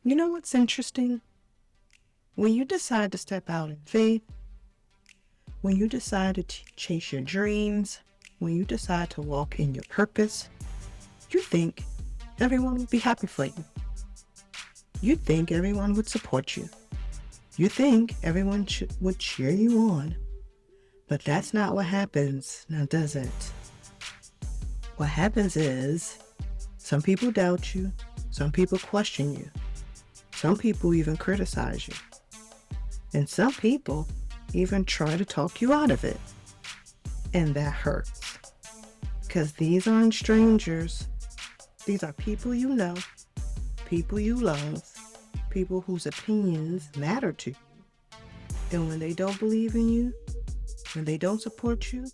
You know what's interesting? When you decide to step out in faith, when you decide to chase your dreams, when you decide to walk in your purpose, you think everyone would be happy for you. You think everyone would support you. You think everyone would cheer you on. But that's not what happens, now does it? What happens is some people doubt you, some people question you, some people even criticize you, and some people even try to talk you out of it. And that hurts. Because these aren't strangers. These are people you know, people you love, people whose opinions matter to you. And when they don't believe in you, when they don't support you,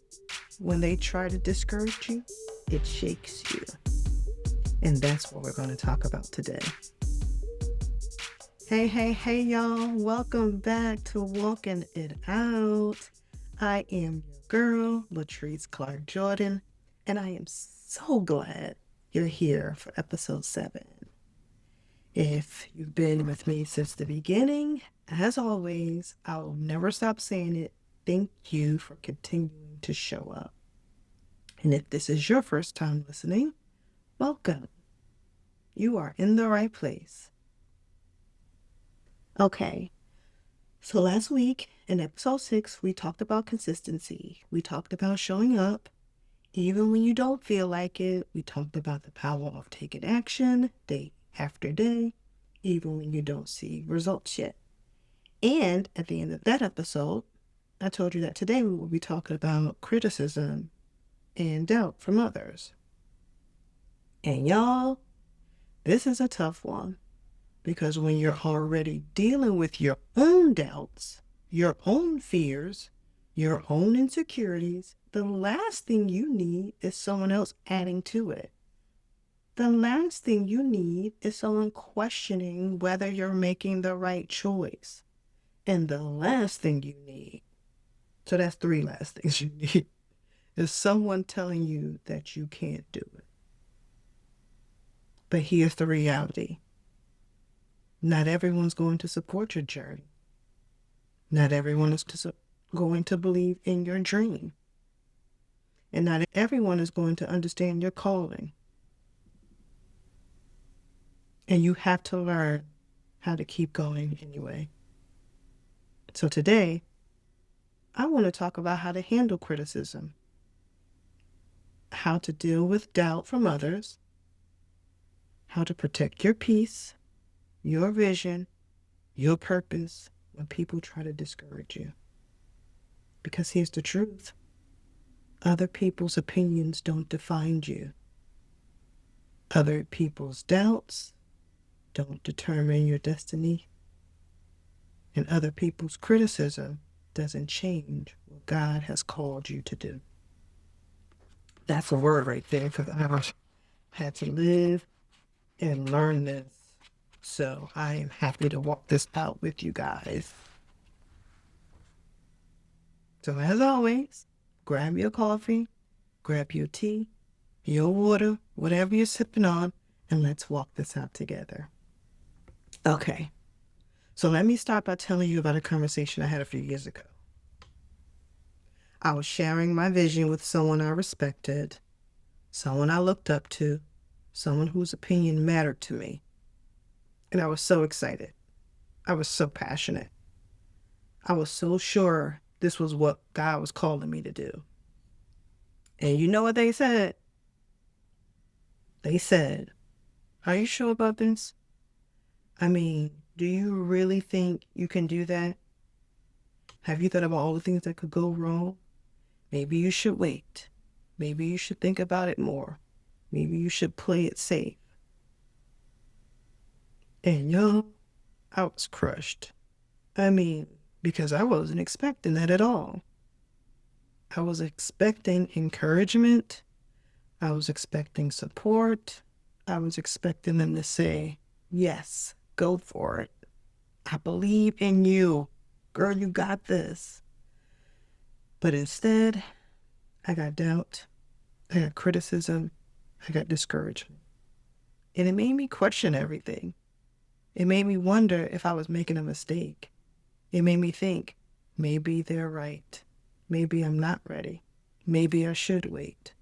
when they try to discourage you, it shakes you. And that's what we're going to talk about today. Hey, y'all. Welcome back to Walking It Out. I am your girl, Latrice Clark Jordan, and I am so glad you're here for episode 7. If you've been with me since the beginning, as always, I will never stop saying it. Thank you for continuing to show up. And if this is your first time listening, welcome. You are in the right place. Okay, so last week in episode 6, we talked about consistency. We talked about showing up even when you don't feel like it. We talked about the power of taking action day after day, even when you don't see results yet. And at the end of that episode, I told you that today we will be talking about criticism and doubt from others. And y'all, this is a tough one. Because when you're already dealing with your own doubts, your own fears, your own insecurities, the last thing you need is someone else adding to it. The last thing you need is someone questioning whether you're making the right choice. And the last thing you need, so that's 3 last things you need, is someone telling you that you can't do it. But here's the reality. Not everyone's going to support your journey. Not everyone is going to believe in your dream. And not everyone is going to understand your calling. And you have to learn how to keep going anyway. So today, I want to talk about how to handle criticism, how to deal with doubt from others, how to protect your peace, your vision, your purpose when people try to discourage you. Because here's the truth. Other people's opinions don't define you. Other people's doubts don't determine your destiny. And other people's criticism doesn't change what God has called you to do. That's a word right there, because I had to live and learn this. So I am happy to walk this out with you guys. So as always, grab your coffee, grab your tea, your water, whatever you're sipping on, and let's walk this out together. Okay, so let me start by telling you about a conversation I had a few years ago. I was sharing my vision with someone I respected, someone I looked up to, someone whose opinion mattered to me. And I was so excited. I was so passionate. I was so sure this was what God was calling me to do. And you know what they said? They said, "Are you sure about this? I mean, do you really think you can do that? Have you thought about all the things that could go wrong? Maybe you should wait. Maybe you should think about it more. Maybe you should play it safe." And y'all, I was crushed. I mean, because I wasn't expecting that at all. I was expecting encouragement. I was expecting support. I was expecting them to say, "Yes, go for it. I believe in you. Girl, you got this." But instead, I got doubt. I got criticism. I got discouragement. And it made me question everything. It made me wonder if I was making a mistake. It made me think, maybe they're right. Maybe I'm not ready. Maybe I should wait.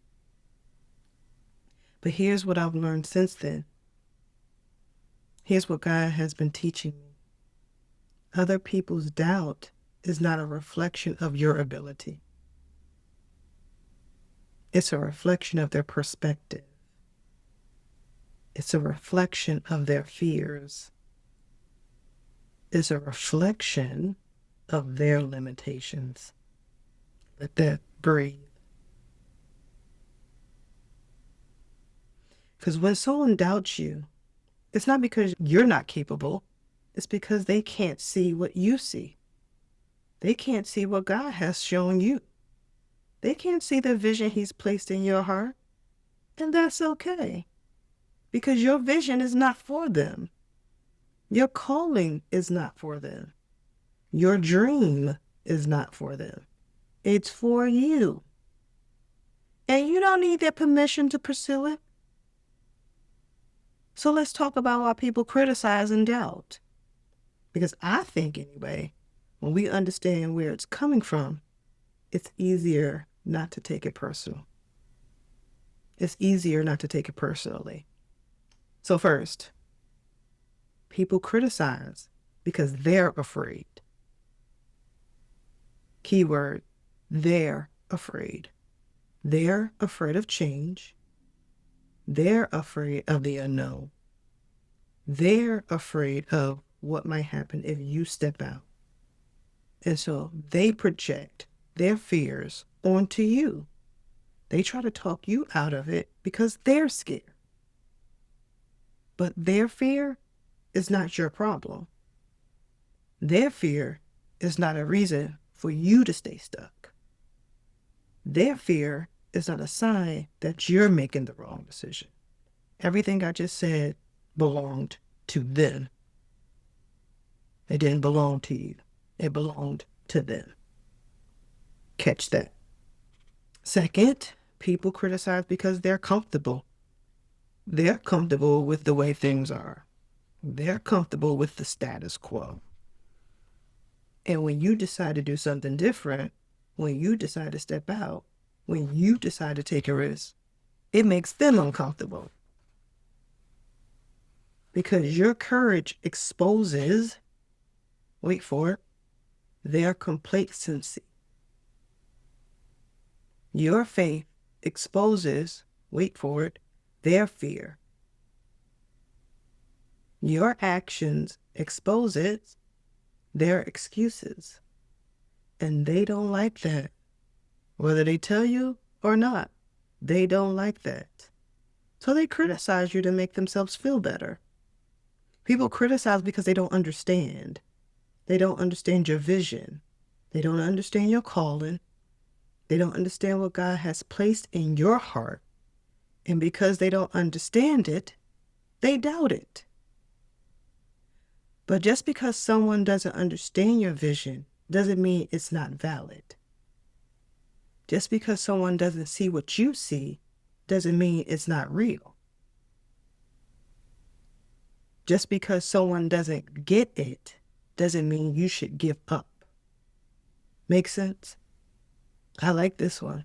But here's what I've learned since then. Here's what God has been teaching me. Other people's doubt is not a reflection of your ability. It's a reflection of their perspective. It's a reflection of their fears. It's a reflection of their limitations. Let that breathe. Because when someone doubts you, it's not because you're not capable. It's because they can't see what you see. They can't see what God has shown you. They can't see the vision He's placed in your heart. And that's okay. Because your vision is not for them. Your calling is not for them. Your dream is not for them. It's for you. And you don't need their permission to pursue it. So let's talk about why people criticize and doubt. Because I think, anyway, when we understand where it's coming from, it's easier not to take it personal. It's easier not to take it personally. So first, people criticize because they're afraid. Keyword, they're afraid. They're afraid of change. They're afraid of the unknown. They're afraid of what might happen if you step out. And so they project their fears onto you. They try to talk you out of it because they're scared. But their fear is not your problem. Their fear is not a reason for you to stay stuck. Their fear is not a sign that you're making the wrong decision. Everything I just said belonged to them. It didn't belong to you. It belonged to them. Catch that. Second, people criticize because they're comfortable. They're comfortable with the way things are. They're comfortable with the status quo. And when you decide to do something different, when you decide to step out, when you decide to take a risk, it makes them uncomfortable. Because your courage exposes, wait for it, their complacency. Your faith exposes, wait for it, their fear. Your actions exposes their excuses. And they don't like that. Whether they tell you or not, they don't like that. So they criticize you to make themselves feel better. People criticize because they don't understand. They don't understand your vision. They don't understand your calling. They don't understand what God has placed in your heart. And because they don't understand it, they doubt it. But just because someone doesn't understand your vision doesn't mean it's not valid. Just because someone doesn't see what you see doesn't mean it's not real. Just because someone doesn't get it doesn't mean you should give up. Make sense? I like this one.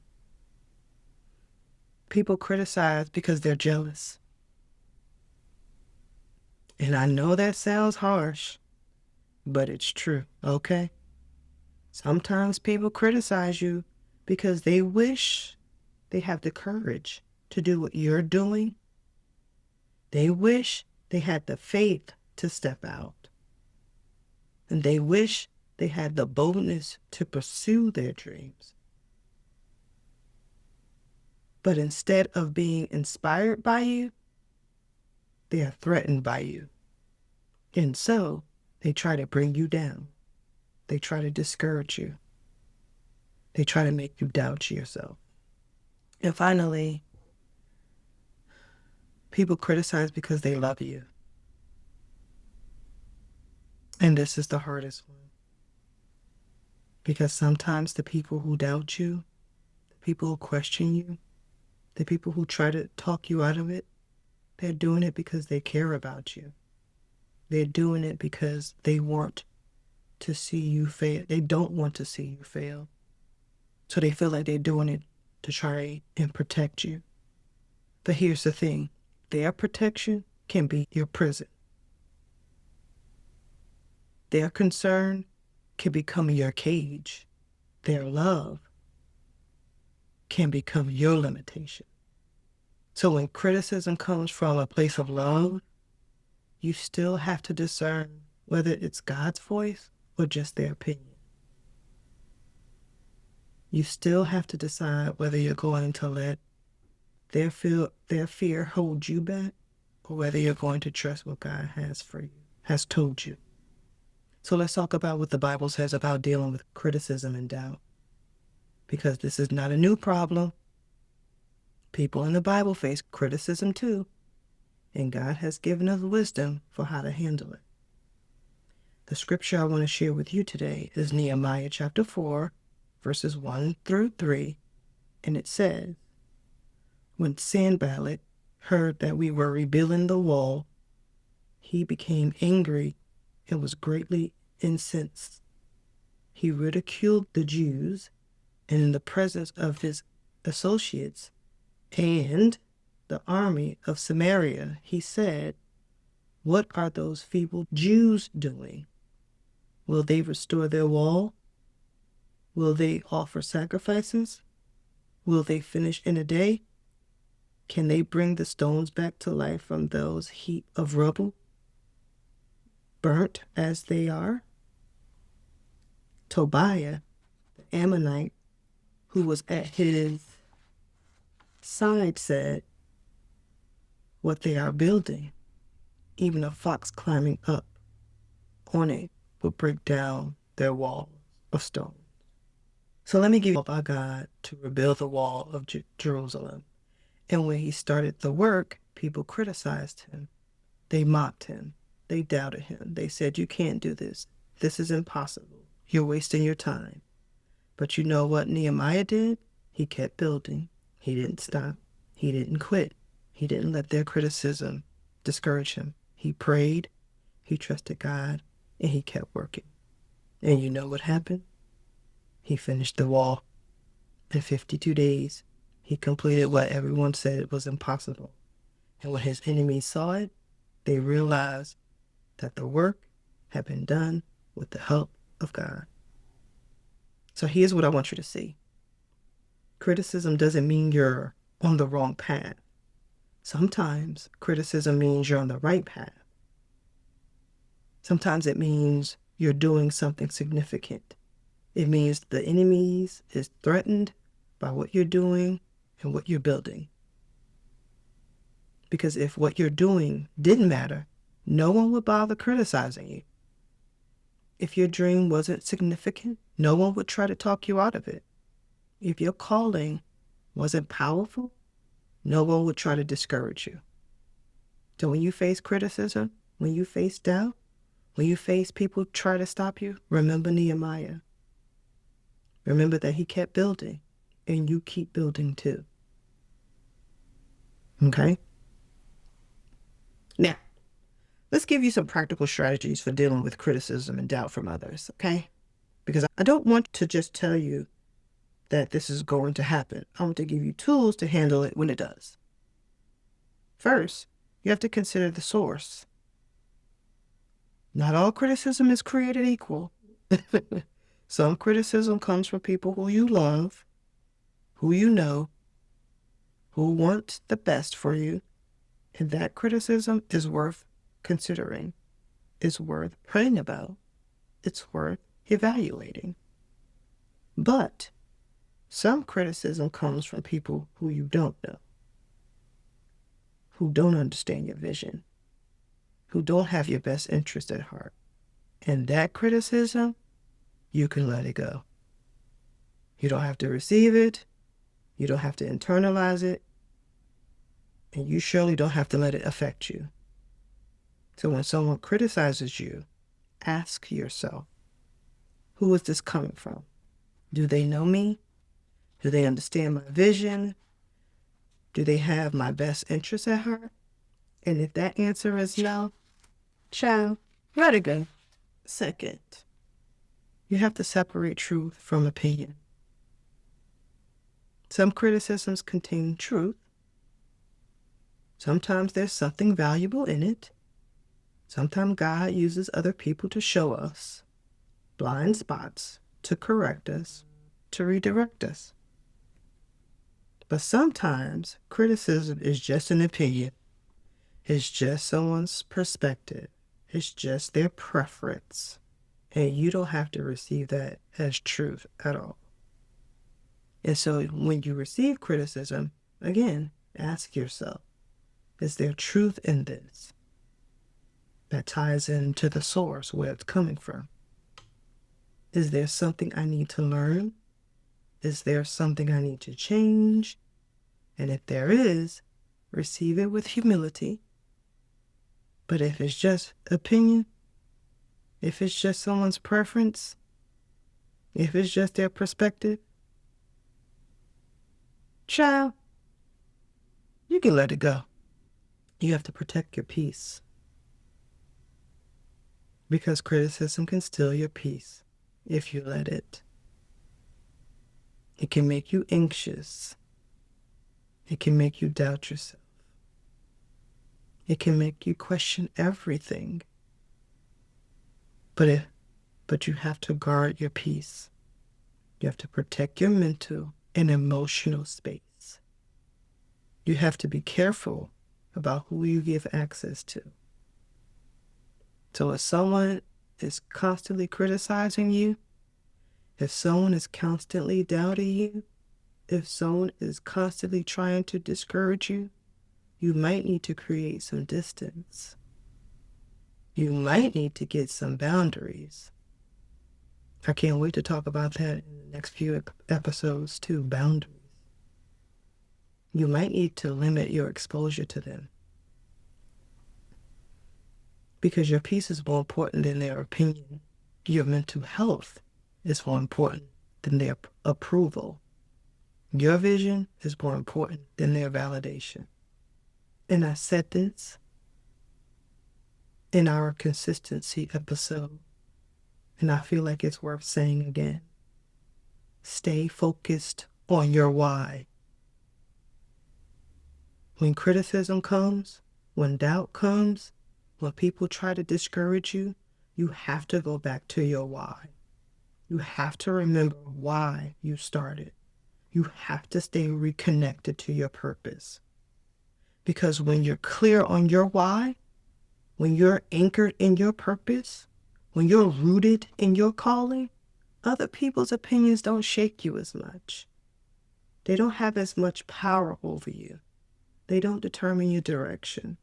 People criticize because they're jealous. And I know that sounds harsh, but it's true, okay? Sometimes people criticize you because they wish they have the courage to do what you're doing. They wish they had the faith to step out. And they wish they had the boldness to pursue their dreams. But instead of being inspired by you, they are threatened by you. And so they try to bring you down. They try to discourage you. They try to make you doubt yourself. And finally, people criticize because they love you. And this is the hardest one. Because sometimes the people who doubt you, the people who question you, the people who try to talk you out of it, they're doing it because they care about you. They're doing it because they want to see you fail. They don't want to see you fail. So they feel like they're doing it to try and protect you. But here's the thing. Their protection can be your prison. Their concern can become your cage. Their love can become your limitation. So when criticism comes from a place of love, you still have to discern whether it's God's voice or just their opinion. You still have to decide whether you're going to let their fear hold you back or whether you're going to trust what God has for you, has told you. So let's talk about what the Bible says about dealing with criticism and doubt. Because this is not a new problem. People in the Bible face criticism too, and God has given us wisdom for how to handle it. The scripture I want to share with you today is Nehemiah chapter 4, verses 1 through 3, and it says, "When Sanballat heard that we were rebuilding the wall, he became angry and was greatly incensed. He ridiculed the Jews, and in the presence of his associates and the army of Samaria, he said, 'What are those feeble Jews doing? Will they restore their wall? Will they offer sacrifices? Will they finish in a day? Can they bring the stones back to life from those heap of rubble, burnt as they are?' Tobiah, the Ammonite, who was at his side, said, 'What they are building, even a fox climbing up on it will break down their walls of stone.'" So let me give you about God to rebuild the wall of Jerusalem. And when he started the work, people criticized him. They mocked him. They doubted him. They said, "You can't do this. This is impossible. You're wasting your time." But you know what Nehemiah did? He kept building. He didn't stop. He didn't quit. He didn't let their criticism discourage him. He prayed, he trusted God, and he kept working. And you know what happened? He finished the wall. In 52 days, he completed what everyone said was impossible. And when his enemies saw it, they realized that the work had been done with the help of God. So here's what I want you to see. Criticism doesn't mean you're on the wrong path. Sometimes criticism means you're on the right path. Sometimes it means you're doing something significant. It means the enemy is threatened by what you're doing and what you're building. Because if what you're doing didn't matter, no one would bother criticizing you. If your dream wasn't significant, no one would try to talk you out of it. If your calling wasn't powerful, no one would try to discourage you. So when you face criticism, when you face doubt, when you face people try to stop you, remember Nehemiah. Remember that he kept building, and you keep building too. Okay? Now, let's give you some practical strategies for dealing with criticism and doubt from others, okay? Because I don't want to just tell you that this is going to happen. I want to give you tools to handle it when it does. First, you have to consider the source. Not all criticism is created equal. Some criticism comes from people who you love, who you know, who want the best for you, and that criticism is worth considering. It's worth praying about. It's worth evaluating. But some criticism comes from people who you don't know, who don't understand your vision, who don't have your best interest at heart. And that criticism, you can let it go. You don't have to receive it. You don't have to internalize it. And you surely don't have to let it affect you. So when someone criticizes you, ask yourself, who is this coming from? Do they know me? Do they understand my vision? Do they have my best interest at heart? And if that answer is no, Child, let it go. Second, you have to separate truth from opinion. Some criticisms contain truth. Sometimes there's something valuable in it. Sometimes God uses other people to show us blind spots, to correct us, to redirect us. But sometimes criticism is just an opinion. It's just someone's perspective. It's just their preference. And you don't have to receive that as truth at all. And so when you receive criticism, again, ask yourself, is there truth in this? That ties into the source, where it's coming from. Is there something I need to learn? Is there something I need to change? And if there is, receive it with humility. But if it's just opinion, if it's just someone's preference, if it's just their perspective, child, you can let it go. You have to protect your peace. Because criticism can steal your peace if you let it. It can make you anxious. It can make you doubt yourself. It can make you question everything. But you have to guard your peace. You have to protect your mental and emotional space. You have to be careful about who you give access to. So if someone is constantly criticizing you, if someone is constantly doubting you, if someone is constantly trying to discourage you, you might need to create some distance. You might need to get some boundaries. I can't wait to talk about that in the next few episodes too, boundaries. You might need to limit your exposure to them. Because your peace is more important than their opinion. Your mental health is more important than their approval. Your vision is more important than their validation. And I said this in our consistency episode, and I feel like it's worth saying again. Stay focused on your why. When criticism comes, when doubt comes, when people try to discourage you, you have to go back to your why. You have to remember why you started. You have to stay reconnected to your purpose. Because when you're clear on your why, when you're anchored in your purpose, when you're rooted in your calling, other people's opinions don't shake you as much. They don't have as much power over you. They don't determine your direction.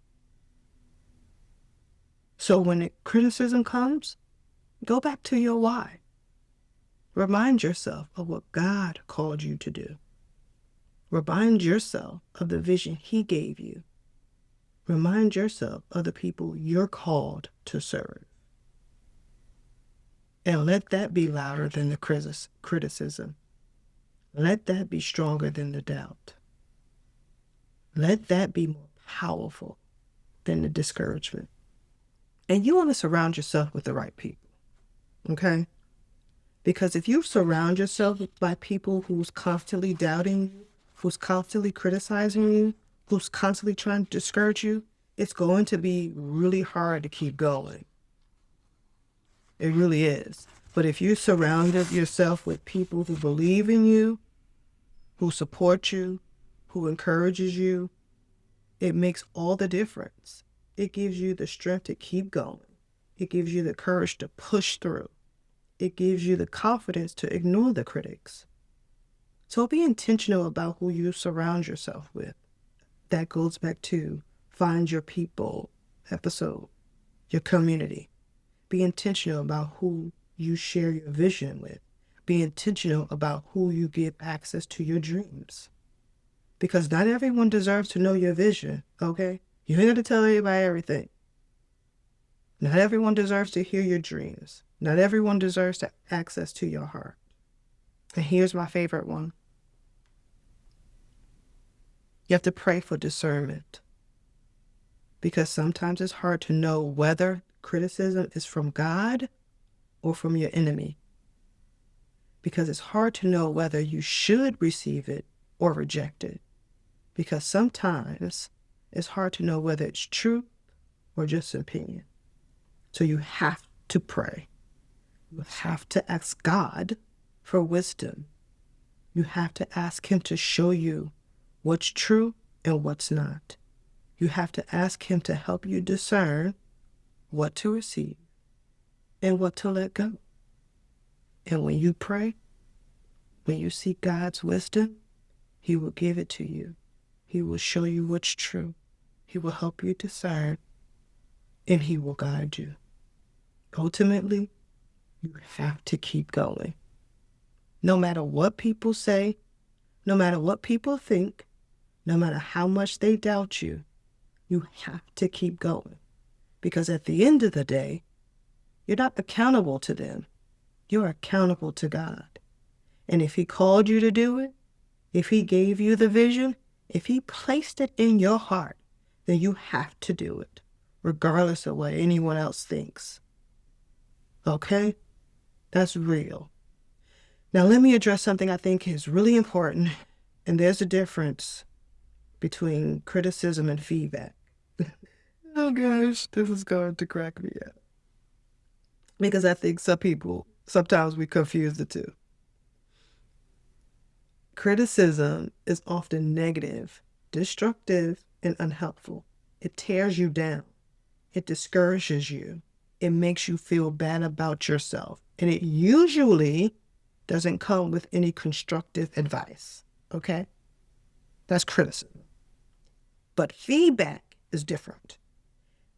So when criticism comes, go back to your why. Remind yourself of what God called you to do. Remind yourself of the vision He gave you. Remind yourself of the people you're called to serve. And let that be louder than the criticism. Let that be stronger than the doubt. Let that be more powerful than the discouragement. And you want to surround yourself with the right people, okay? Because if you surround yourself by people who's constantly doubting you, who's constantly criticizing you, who's constantly trying to discourage you, it's going to be really hard to keep going. It really is. But if you surrounded yourself with people who believe in you, who support you, who encourages you, it makes all the difference. It gives you the strength to keep going. It gives you the courage to push through. It gives you the confidence to ignore the critics. So be intentional about who you surround yourself with. That goes back to find your people episode, your community. Be intentional about who you share your vision with. Be intentional about who you give access to your dreams. Because not everyone deserves to know your vision, okay? You ain't got to tell everybody everything. Not everyone deserves to hear your dreams. Not everyone deserves to access to your heart. And here's my favorite one. You have to pray for discernment. Because sometimes it's hard to know whether criticism is from God or from your enemy, because it's hard to know whether you should receive it or reject it, because sometimes it's hard to know whether it's true or just opinion. So you have to pray. You have to ask God for wisdom. You have to ask him to show you what's true and what's not. You have to ask him to help you discern what to receive and what to let go. And when you pray, when you seek God's wisdom, he will give it to you. He will show you what's true. He will help you discern, and he will guide you. Ultimately, you have to keep going. No matter what people say, no matter what people think, no matter how much they doubt you, you have to keep going. Because at the end of the day, you're not accountable to them. You're accountable to God. And if he called you to do it, if he gave you the vision, if he placed it in your heart, then you have to do it, regardless of what anyone else thinks. Okay? That's real. Now let me address something I think is really important, and there's a difference between criticism and feedback. Oh gosh, this is going to crack me up. Because I think sometimes we confuse the two. Criticism is often negative, destructive, and unhelpful. It tears you down. It discourages you. It makes you feel bad about yourself. And it usually doesn't come with any constructive advice. Okay? That's criticism. But feedback is different.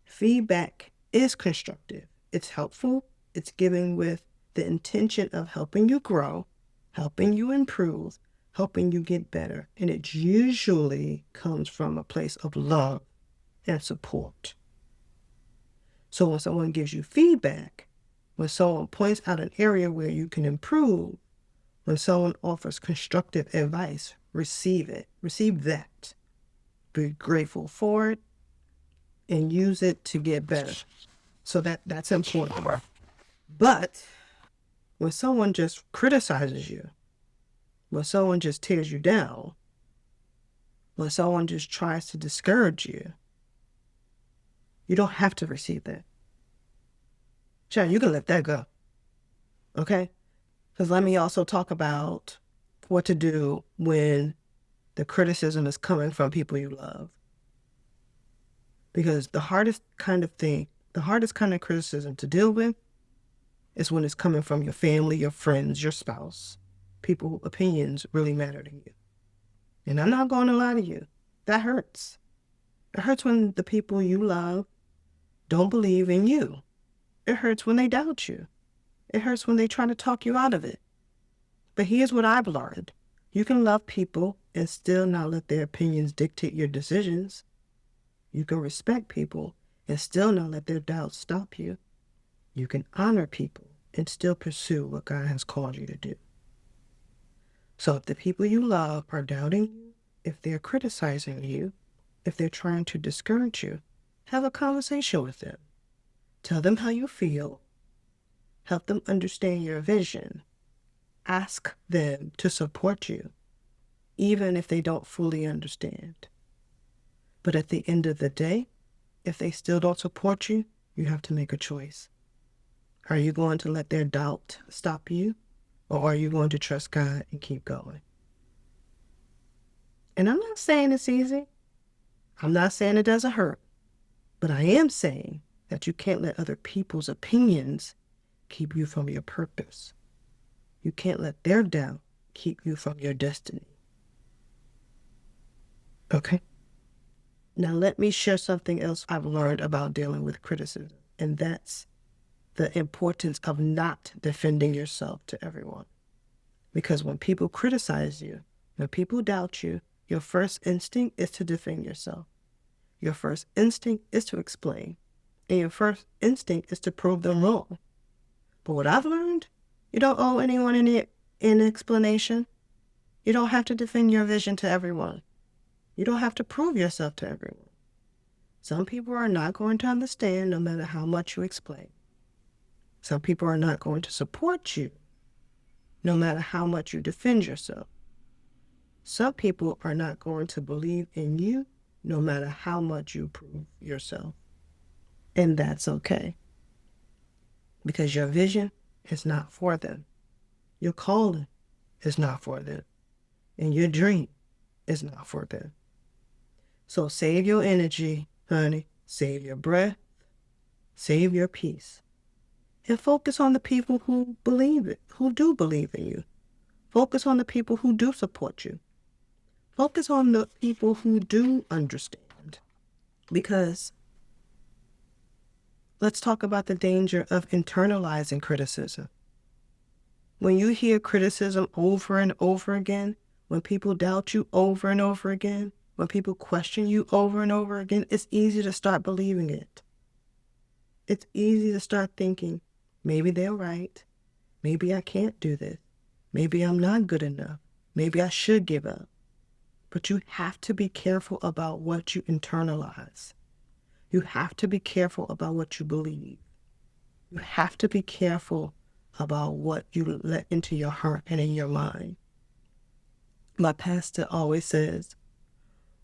Feedback is constructive. It's helpful. It's given with the intention of helping you grow, helping you improve, helping you get better. And it usually comes from a place of love and support. So when someone gives you feedback, when someone points out an area where you can improve, when someone offers constructive advice, receive it. Receive that. Be grateful for it and use it to get better. So that's important. But when someone just criticizes you, when someone just tears you down, when someone just tries to discourage you, you don't have to receive that. Sharon, you can let that go. Okay? Because let me also talk about what to do when the criticism is coming from people you love. Because the hardest kind of criticism to deal with is when it's coming from your family, your friends, your spouse. People's opinions really matter to you. And I'm not going to lie to you. That hurts. It hurts when the people you love don't believe in you. It hurts when they doubt you. It hurts when they try to talk you out of it. But here's what I've learned. You can love people and still not let their opinions dictate your decisions. You can respect people and still not let their doubts stop you. You can honor people and still pursue what God has called you to do. So if the people you love are doubting you, if they're criticizing you, if they're trying to discourage you, have a conversation with them. Tell them how you feel. Help them understand your vision. Ask them to support you, even if they don't fully understand. But at the end of the day, if they still don't support you, you have to make a choice. Are you going to let their doubt stop you, or are you going to trust God and keep going? And I'm not saying it's easy. I'm not saying it doesn't hurt. But I am saying that you can't let other people's opinions keep you from your purpose. You can't let their doubt keep you from your destiny. Okay? Now let me share something else I've learned about dealing with criticism, and that's the importance of not defending yourself to everyone. Because when people criticize you, when people doubt you, your first instinct is to defend yourself. Your first instinct is to explain. And your first instinct is to prove them wrong. But what I've learned, you don't owe anyone an explanation. You don't have to defend your vision to everyone. You don't have to prove yourself to everyone. Some people are not going to understand no matter how much you explain. Some people are not going to support you no matter how much you defend yourself. Some people are not going to believe in you no matter how much you prove yourself. And that's okay. Because your vision is not for them. Your calling is not for them. And your dream is not for them. So save your energy, honey. Save your breath. Save your peace. And focus on the people who believe it, who do believe in you. Focus on the people who do support you. Focus on the people who do understand. Because let's talk about the danger of internalizing criticism. When you hear criticism over and over again, when people doubt you over and over again, when people question you over and over again, it's easy to start believing it. It's easy to start thinking, maybe they're right. Maybe I can't do this. Maybe I'm not good enough. Maybe I should give up. But you have to be careful about what you internalize. You have to be careful about what you believe. You have to be careful about what you let into your heart and in your mind. My pastor always says,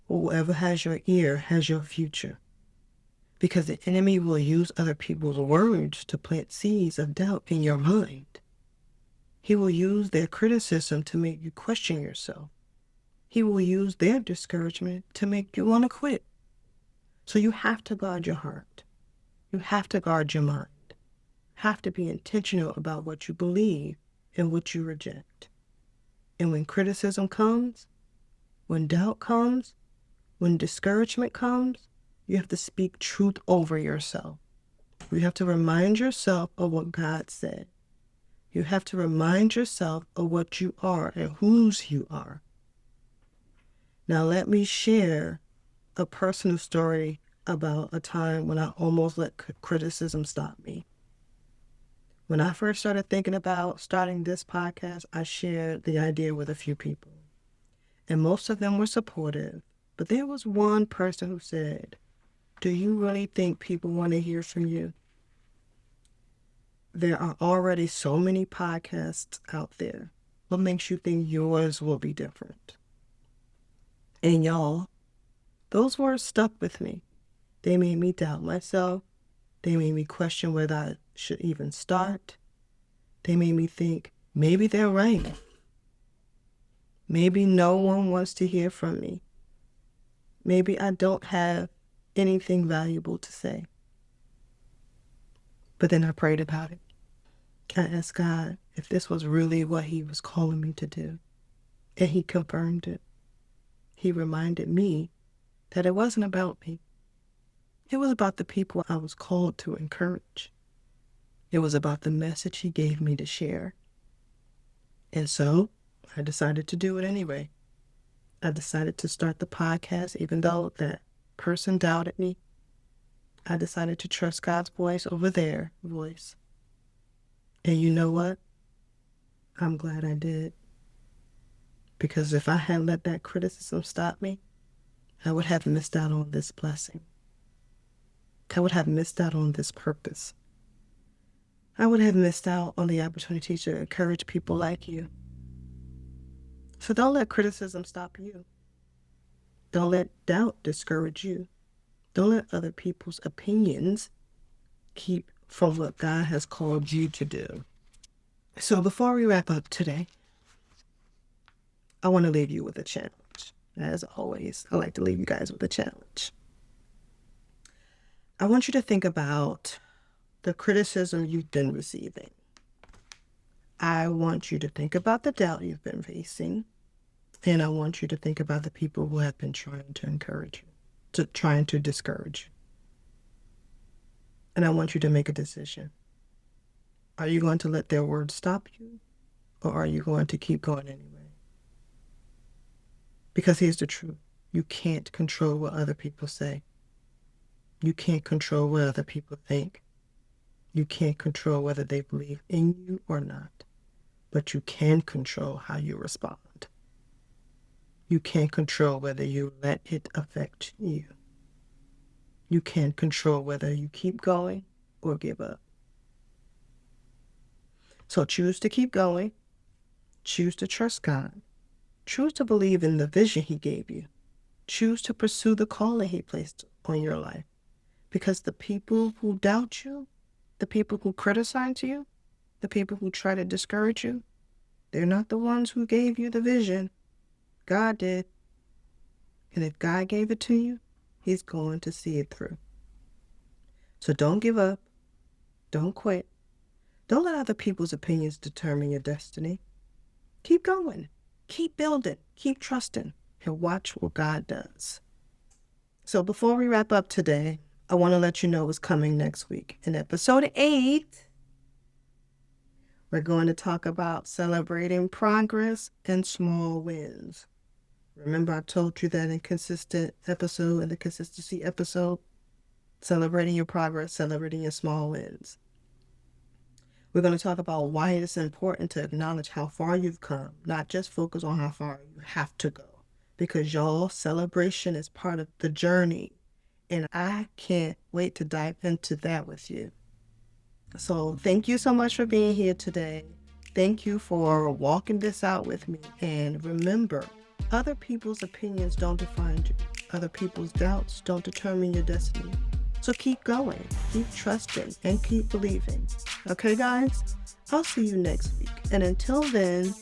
whoever has your ear has your future. Because the enemy will use other people's words to plant seeds of doubt in your mind. He will use their criticism to make you question yourself. He will use their discouragement to make you want to quit. So you have to guard your heart. You have to guard your mind. Have to be intentional about what you believe and what you reject. And when criticism comes, when doubt comes, when discouragement comes, you have to speak truth over yourself. You have to remind yourself of what God said. You have to remind yourself of what you are and whose you are. Now let me share a personal story about a time when I almost let criticism stop me. When I first started thinking about starting this podcast, I shared the idea with a few people. And most of them were supportive. But there was one person who said, "Do you really think people want to hear from you? There are already so many podcasts out there. What makes you think yours will be different?" And y'all, those words stuck with me. They made me doubt myself. They made me question whether I should even start. They made me think, maybe they're right. Maybe no one wants to hear from me. Maybe I don't have anything valuable to say. But then I prayed about it. I asked God if this was really what He was calling me to do. And He confirmed it. He reminded me that it wasn't about me. It was about the people I was called to encourage. It was about the message He gave me to share. And so I decided to do it anyway. I decided to start the podcast even though that person doubted me. I decided to trust God's voice over their voice. And you know what? I'm glad I did. Because if I had let that criticism stop me, I would have missed out on this blessing. I would have missed out on this purpose. I would have missed out on the opportunity to encourage people like you. So don't let criticism stop you. Don't let doubt discourage you. Don't let other people's opinions keep from what God has called you to do. So before we wrap up today, I want to leave you with a challenge. As always, I like to leave you guys with a challenge. I want you to think about the criticism you've been receiving. I want you to think about the doubt you've been facing. And I want you to think about the people who have been trying to encourage you, trying to discourage you. And I want you to make a decision. Are you going to let their words stop you? Or are you going to keep going anyway? Because here's the truth. You can't control what other people say. You can't control what other people think. You can't control whether they believe in you or not. But you can control how you respond. You can't control whether you let it affect you. You can't control whether you keep going or give up. So choose to keep going. Choose to trust God. Choose to believe in the vision He gave you. Choose to pursue the calling He placed on your life. Because the people who doubt you, the people who criticize you, the people who try to discourage you, they're not the ones who gave you the vision. God did. And if God gave it to you, He's going to see it through. So don't give up. Don't quit. Don't let other people's opinions determine your destiny. Keep going. Keep building. Keep trusting. And watch what God does. So before we wrap up today, I want to let you know what's coming next week. In episode 8, we're going to talk about celebrating progress and small wins. Remember, I told you that in the consistency episode, celebrating your progress, celebrating your small wins. We're going to talk about why it's important to acknowledge how far you've come, not just focus on how far you have to go. Because y'all, celebration is part of the journey. And I can't wait to dive into that with you. So thank you so much for being here today. Thank you for walking this out with me. And remember, other people's opinions don't define you. Other people's doubts don't determine your destiny. So keep going, keep trusting, and keep believing. Okay, guys? I'll see you next week. And until then,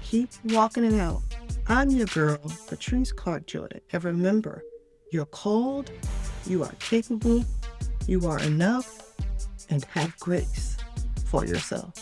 keep walking it out. I'm your girl, Patrice Clark Jordan. And remember, you're called, you are capable, you are enough, and have grace for yourself.